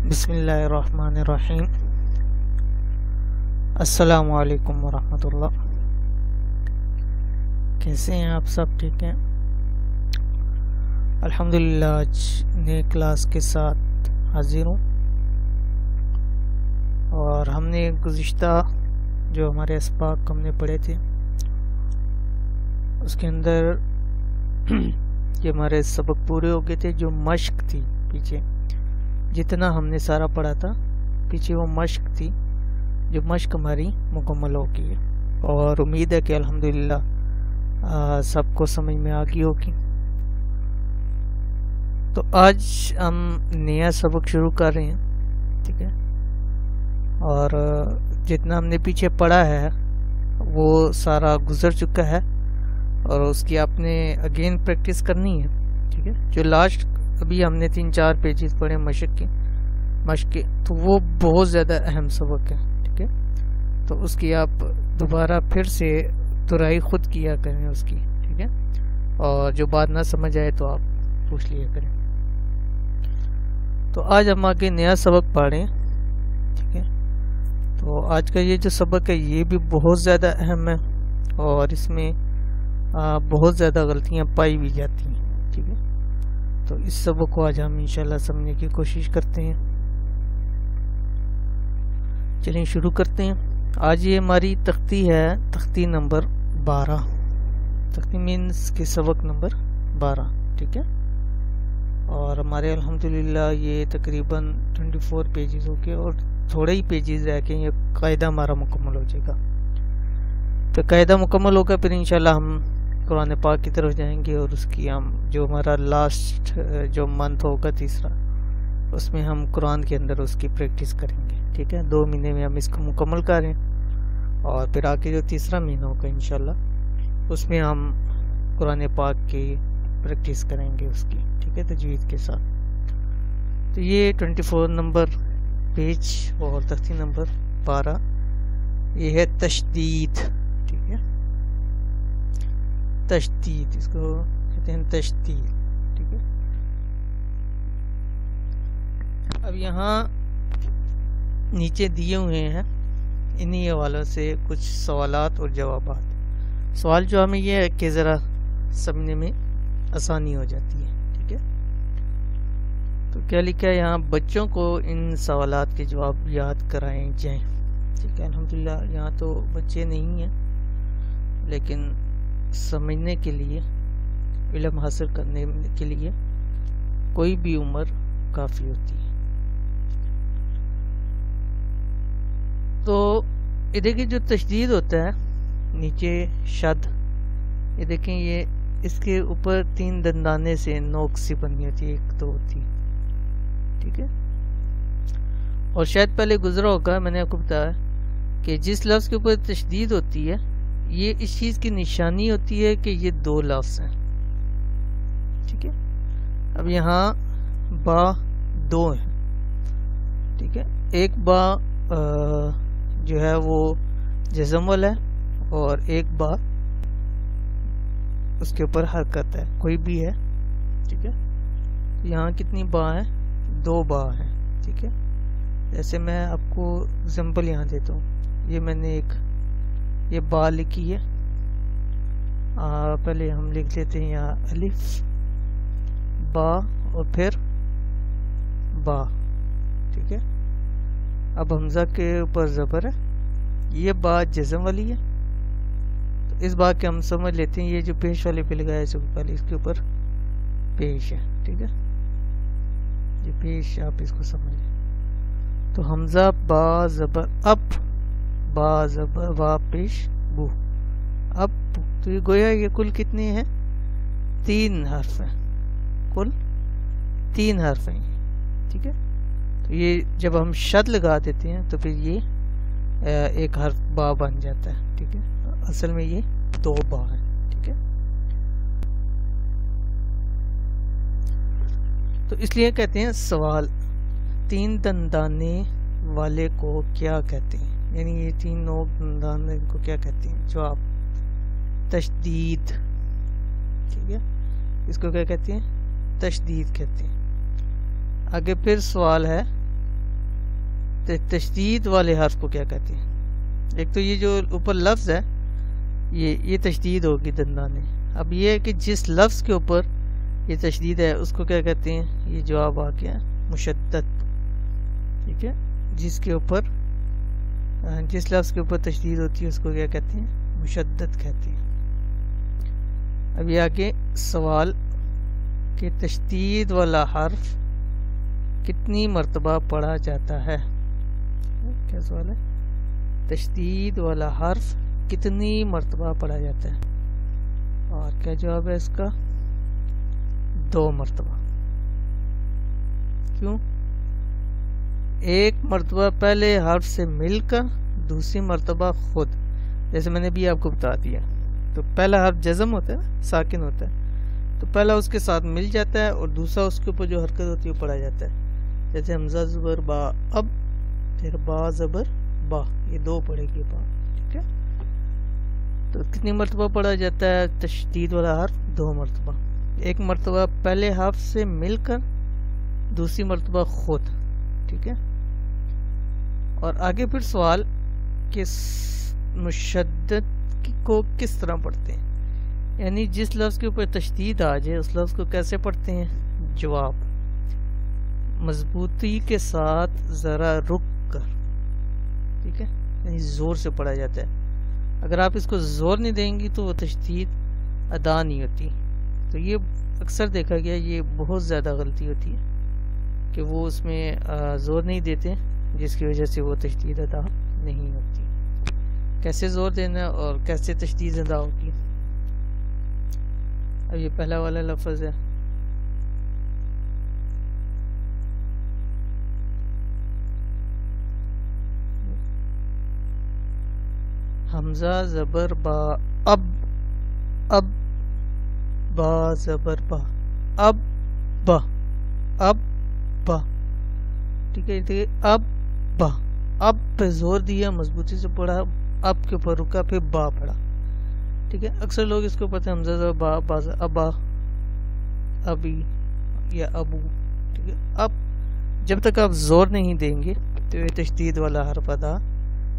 بسم اللہ الرحمن الرحیم۔ السلام علیکم ورحمۃ اللہ۔ کیسے ہیں آپ سب؟ ٹھیک ہیں الحمدللہ۔ آج نئے کلاس کے ساتھ حاضر ہوں، اور ہم نے گزشتہ جو ہمارے اسباق ہم نے پڑھے تھے اس کے اندر یہ ہمارے سبق پورے ہو گئے تھے۔ جو مشق تھی پیچھے جتنا ہم نے سارا پڑھا تھا، پیچھے وہ مشق تھی، جو مشق ہماری مکمل ہو گئی ہے، اور امید ہے کہ الحمدللہ سب کو سمجھ میں آ گئی ہوگی۔ تو آج ہم نیا سبق شروع کر رہے ہیں، ٹھیک ہے، اور جتنا ہم نے پیچھے پڑھا ہے وہ سارا گزر چکا ہے، اور اس کی آپ نے اگین پریکٹس کرنی ہے، ٹھیک ہے۔ جو لاسٹ ابھی ہم نے 3-4 پیجز پڑھے مشق کے، تو وہ بہت زیادہ اہم سبق ہے، ٹھیک ہے۔ تو اس کی آپ دوبارہ پھر سے دہرائی خود کیا کریں اس کی، ٹھیک ہے، اور جو بات نہ سمجھ آئے تو آپ پوچھ لیا کریں۔ تو آج ہم آگے نیا سبق پڑھیں، ٹھیک ہے۔ تو آج کا یہ جو سبق ہے یہ بھی بہت زیادہ اہم ہے، اور اس میں بہت زیادہ غلطیاں پائی بھی جاتی ہیں، ٹھیک ہے۔ تو اس سبق کو آج ہم انشاءاللہ سمجھنے کی کوشش کرتے ہیں۔ چلیں شروع کرتے ہیں۔ آج یہ ہماری تختی ہے، تختی نمبر 12، تختی مینس کے سبق نمبر 12، ٹھیک ہے۔ اور ہمارے الحمدللہ یہ تقریباً 24 پیجز ہو گئے، اور تھوڑے ہی پیجز رہ کے یہ قاعدہ ہمارا مکمل ہو جائے گا۔ تو قاعدہ مکمل ہوگا، پھر انشاءاللہ ہم قرآن پاک کی طرف جائیں گے، اور اس کی ہم جو ہمارا لاسٹ جو منتھ ہوگا تیسرا، اس میں ہم قرآن کے اندر اس کی پریکٹس کریں گے، ٹھیک ہے۔ 2 مہینے میں ہم اس کو مکمل کریں، اور پھر آگے جو تیسرا مہینہ ہوگا انشاءاللہ اس میں ہم قرآن پاک کی پریکٹس کریں گے اس کی، ٹھیک ہے، تجوید کے ساتھ۔ تو یہ 24 نمبر پیج اور تختی نمبر 12 یہ ہے تشدید، ٹھیک ہے، تشدید، اس کو کہتے ہیں تشدید، ٹھیک ہے۔ اب یہاں نیچے دیے ہوئے ہیں انہی حوالوں سے کچھ سوالات اور جوابات۔ سوال جو ہمیں یہ ہے کہ ذرا سمجھنے میں آسانی ہو جاتی ہے، ٹھیک ہے۔ تو کیا لکھا ہے یہاں؟ بچوں کو ان سوالات کے جواب یاد کرائیں جائیں، ٹھیک ہے۔ الحمدللہ یہاں تو بچے نہیں ہیں، لیکن سمجھنے کے لیے، علم حاصل کرنے کے لیے کوئی بھی عمر کافی ہوتی ہے۔ تو یہ دیکھیں جو تشدید ہوتا ہے نیچے شد، یہ دیکھیں یہ اس کے اوپر 3 دندانے سے نوک سی بنی ہوتی ہے، 1-2 3، ٹھیک ہے۔ اور شاید پہلے گزرا ہوگا، میں نے آپ کو بتایا کہ جس لفظ کے اوپر تشدید ہوتی ہے یہ اس چیز کی نشانی ہوتی ہے کہ یہ 2 لفظ ہیں، ٹھیک ہے۔ اب یہاں با 2 ہیں، ٹھیک ہے۔ ایک با جو ہے وہ جزم والا ہے، اور ایک با اس کے اوپر حرکت ہے، کوئی بھی ہے، ٹھیک ہے۔ یہاں کتنی با ہیں؟ 2 با ہیں، ٹھیک ہے۔ جیسے میں آپ کو ایگزامپل یہاں دیتا ہوں، یہ میں نے یہ با لکھی ہے، پہلے ہم لکھ لیتے ہیں یہاں الف با اور پھر با، ٹھیک ہے۔ اب حمزہ کے اوپر زبر ہے، یہ با جزم والی ہے، تو اس با کے ہم سمجھ لیتے ہیں یہ جو پیش والے پہ لگایا ہے پہلے اس کے اوپر پیش ہے، ٹھیک ہے، یہ پیش، آپ اس کو سمجھ لیں۔ تو حمزہ با زبر اب، با زبر وا پیش بو، اب تو یہ گویا یہ کل کتنے ہیں؟ 3 حرف ہیں، کل 3 حرف ہیں، ٹھیک ہے۔ تو یہ جب ہم شد لگا دیتے ہیں تو پھر یہ ایک حرف با بن جاتا ہے، ٹھیک ہے۔ اصل میں یہ 2 با ہیں، ٹھیک ہے۔ تو اس لیے کہتے ہیں سوال 3 دندانے والے کو کیا کہتے ہیں، یعنی یہ 3 نوک دندانے کو کیا کہتے ہیں؟ جواب تشدید، ٹھیک ہے، اس کو کیا کہتے ہیں؟ تشدید کہتے ہیں۔ آگے پھر سوال ہے تشدید والے حرف کو کیا کہتے ہیں؟ ایک تو یہ جو اوپر لفظ ہے یہ تشدید ہوگی دندانے. اب یہ ہے کہ جس لفظ کے اوپر یہ تشدید ہے اس کو کیا کہتے ہیں؟ یہ جواب آ گیا مشدد. ٹھیک ہے، جس لفظ کے اوپر تشدید ہوتی ہے اس کو کیا کہتے ہیں؟ مشدد کہتے ہیں. اب یہ آگے سوال کہ تشدید والا حرف کتنی مرتبہ پڑھا جاتا ہے؟ کیا سوال ہے؟ تشدید والا حرف کتنی مرتبہ پڑھا جاتا ہے؟ اور کیا جواب ہے اس کا؟ 2 مرتبہ. کیوں؟ ایک مرتبہ پہلے حرف سے مل کر، دوسری مرتبہ خود. جیسے میں نے بھی آپ کو بتا دیا، تو پہلا حرف جزم ہوتا ہے نا، ساکن ہوتا ہے، تو پہلا اس کے ساتھ مل جاتا ہے اور دوسرا اس کے اوپر جو حرکت ہوتی ہے وہ پڑھا جاتا ہے. جیسے حمزہ زبر با اب، پھر با زبر با، یہ 2 پڑھے گی با. ٹھیک ہے، تو کتنی مرتبہ پڑھا جاتا ہے تشدید والا حرف؟ 2 مرتبہ. ایک مرتبہ پہلے حرف سے مل کر، دوسری مرتبہ خود. ٹھیک ہے، اور آگے پھر سوال کہ مشدد کو کس طرح پڑھتے ہیں؟ یعنی جس لفظ کے اوپر تشدید آ جائے اس لفظ کو کیسے پڑھتے ہیں؟ جواب: مضبوطی کے ساتھ ذرا رک کر. ٹھیک ہے، یعنی زور سے پڑھا جاتا ہے. اگر آپ اس کو زور نہیں دیں گی تو وہ تشدید ادا نہیں ہوتی. تو یہ اکثر دیکھا گیا، یہ بہت زیادہ غلطی ہوتی ہے کہ وہ اس میں زور نہیں دیتے، جس کی وجہ سے وہ تشدید ادا نہیں ہوتی. کیسے زور دینا اور کیسے تشدید ادا ہوگی؟ اب یہ پہلا والا لفظ ہے، حمزہ زبر با اب، اب با زبر با، اب با، اب با. ٹھیک ہے، اب با، اب پہ زور دیا، مضبوطی سے پڑھا، اب کے اوپر رکا، پھر با پڑھا. ٹھیک ہے، اکثر لوگ اس کو پتہ ہے حمزہ زبر با، با ابا، ابی یا ابو. ٹھیک ہے، اب جب تک آپ زور نہیں دیں گے تو یہ تشدید والا حرف ادا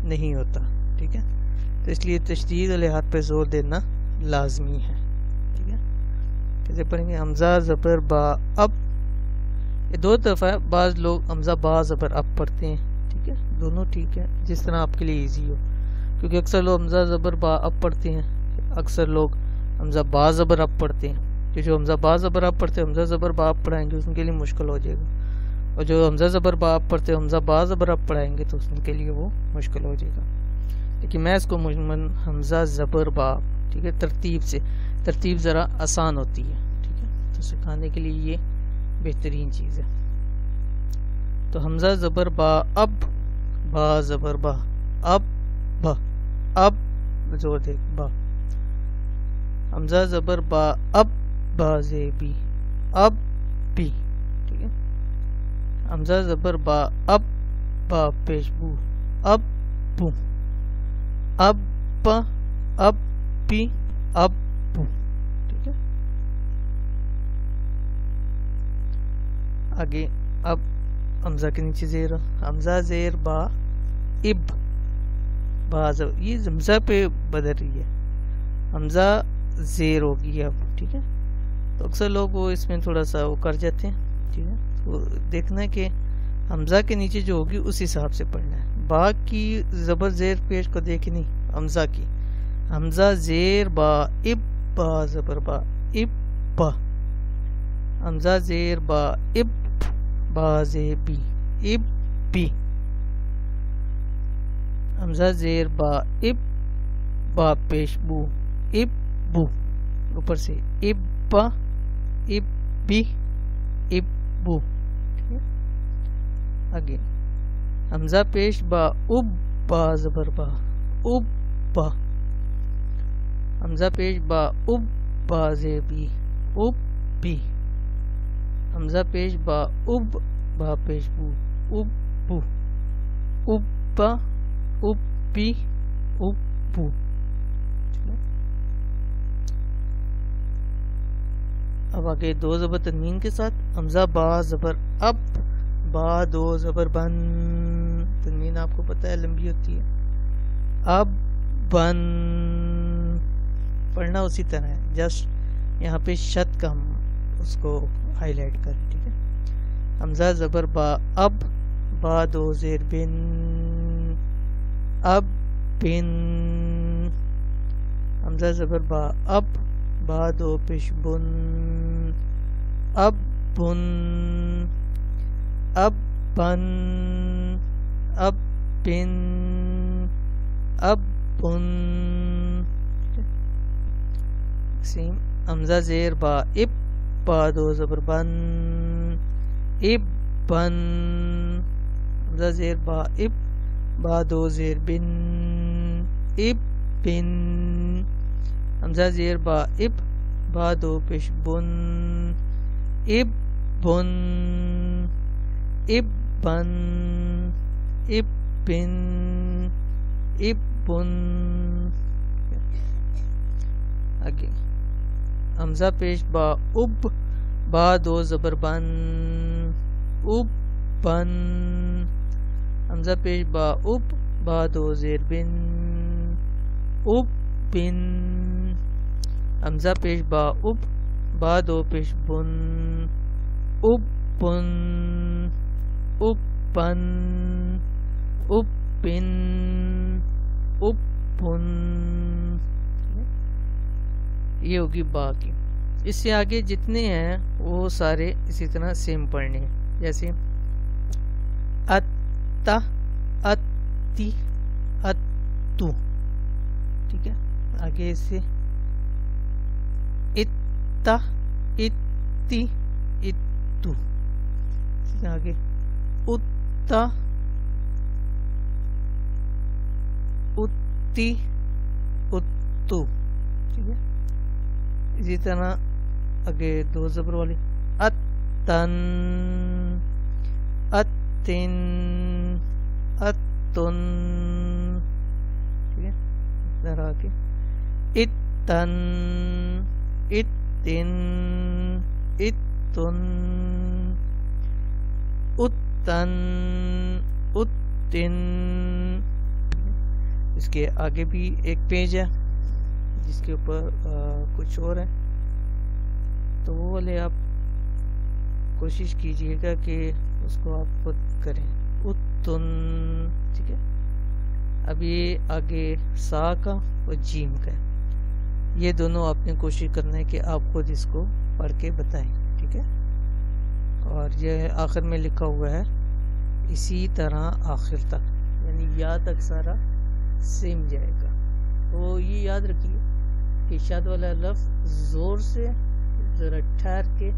نہیں ہوتا. ٹھیک ہے، تو اس لیے تشدید والے حرف پہ زور دینا لازمی ہے. ٹھیک ہے، کیسے پڑھیں گے؟ حمزہ زبر با اب، یہ 2 دفعہ ہے. بعض لوگ حمزہ با زبر اب پڑھتے ہیں. ٹھیک ہے، دونوں ٹھیک ہے، جس طرح آپ کے لیے ایزی ہو. کیونکہ اکثر لوگ حمزہ زبر با اب پڑھتے ہیں، اکثر لوگ حمزہ با زبر اب پڑھتے ہیں. جو حمزہ با زبر اب پڑھتے ہیں، حمزہ زبر با اب پڑھائیں گے ان کے لیے مشکل ہو جائے گا. اور جو حمزہ زبر با اب پڑھتے ہیں، حمزہ با زبر اب پڑھائیں گے تو ان کے لیے وہ مشکل ہو جائے گا. لیکن میں اس کو مجمن حمزہ زبر با. ٹھیک ہے، ترتیب ذرا آسان ہوتی ہے. ٹھیک ہے، تو سکھانے کے لیے یہ بہترین چیز ہے. تو حمزہ زبر با اب، با زبر با، اب با، اب زور دے با. حمزہ زبر با اب، با زے بی، اب بی. ٹھیک ہے، حمزہ زبر با اب، با پیش بو، اب بو، اب با، اب بی، اب بو. ٹھیک ہے، آگے اب حمزہ کے نیچے زیر، حمزہ زیر با اب، با زبر، یہ حمزہ پہ بدل رہی ہے، حمزہ زیر ہوگی اب. ٹھیک ہے، تو اکثر لوگ وہ اس میں تھوڑا سا وہ کر جاتے ہیں. ٹھیک ہے، تو دیکھنا ہے کہ حمزہ کے نیچے جو ہوگی اس حساب سے پڑھنا ہے. با کی زبر زیر پیش کو دیکھ نہیں، حمزہ کی، حمزہ زیر با اب، با زبر با اب با، حمزہ زیر با اب، با زے بی، اب بی، حمزہ زیر با اب، با پیش بو، اب بو، اوپر سے اب با، اب بی، اب بو. آگے حمزہ پیش با اب، با زبر با اب با، حمزہ پیش با اب، با زے بی، اب بی، حمزہ پیش با اب، با پیش بو، اب بو، اب با، اب بی، اب بو. اب آگے 2 زبر تنوین کے ساتھ، حمزہ با زبر اب، با 2 زبر بن، تنوین آپ کو پتہ ہے لمبی ہوتی ہے. اب بن پڑھنا اسی طرح ہے, جسٹ یہاں پہ شد کا ہم اس کو ہائی لائٹ کریں. ٹھیک ہے, حمزہ زبر با اب, با دو زیر بن, اب بن, حمزہ زبر با اب, با دو پیش بن, اب بن, اب بن, اب بن, اب بن. سیم حمزہ زیر با اب, با دو زبر بن, اب بن, حمزہ زیر با اب, با دو زیر بن, اب بن, حمزہ زیر با اب, با دو پیش بن, اب بن, اب بن, اب بن, اب بن. آگے حمزہ پیش با اب, با دو زبر بن, اب بن, حمزہ پیش با اب, با دو زیر بن, اب بن, حمزہ پیش با اب, با دو پیش بن, اب بن, اب بن, اب بن, اب بن. یہ ہوگی با کی. اس سے آگے جتنے ہیں وہ سارے اسی طرح سیم پڑھنے ہیں, جیسے اتا, اتی, اتو. ٹھیک ہے, آگے اس سے اتا, اتی, اتو. آگے اتا, اتی, اتو. ٹھیک ہے, اسی طرح آگے دو زبر والی اتن, اتن, اتن. ٹھیک ہے, ذرا آگے اتن, اتن, اتن, اتن, اتن. اس کے آگے بھی ایک پیج ہے جس کے اوپر کچھ اور ہے, تو وہ والے آپ کوشش کیجئے گا کہ اس کو آپ خود کریں. اتن. ٹھیک ہے, اب یہ آگے سا کا اور جیم کا ہے, یہ دونوں آپ نے کوشش کرنا ہے کہ آپ خود اس کو پڑھ کے بتائیں. ٹھیک ہے, اور یہ آخر میں لکھا ہوا ہے اسی طرح آخر تک, یعنی یا تک سارا سیم جائے گا. تو یہ یاد رکھیے کہ شاد والا لفظ زور سے ذرا ٹھہر کے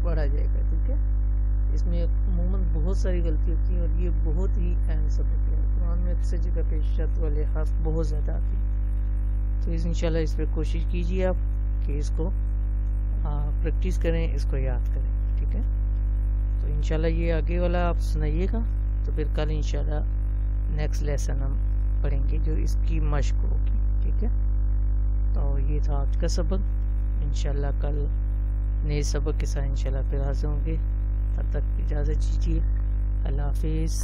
پڑھا جائے گا. ٹھیک ہے, اس میں عموماً بہت ساری غلطی ہوتی ہیں اور یہ بہت ہی اہم سبق ہے. قرآن میں اکثر جگہ پہ شاد والے حرف بہت زیادہ آتی ہیں, تو انشاءاللہ اس پہ کوشش کیجیے آپ کہ اس کو پریکٹس کریں, اس کو یاد کریں. ٹھیک ہے, تو انشاءاللہ یہ آگے والا آپ سنائیے گا, تو پھر کل انشاءاللہ نیکسٹ لیسن ہم پڑھیں گے جو اس کی مشق ہوگی. ٹھیک ہے, تو یہ تھا آج کا سبق. انشاءاللہ کل نئے سبق کے ساتھ انشاءاللہ پھر حاضر ہوں گے. تب تک اجازت دیجیے. اللہ حافظ.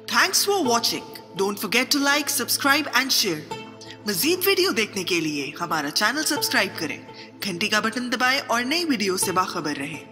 Thanks for watching. Don't forget to like, subscribe and share. مزید ویڈیو دیکھنے کے لیے ہمارا چینل سبسکرائب کریں, گھنٹی کا بٹن دبائیں اور نئی ویڈیو سے باخبر رہیں.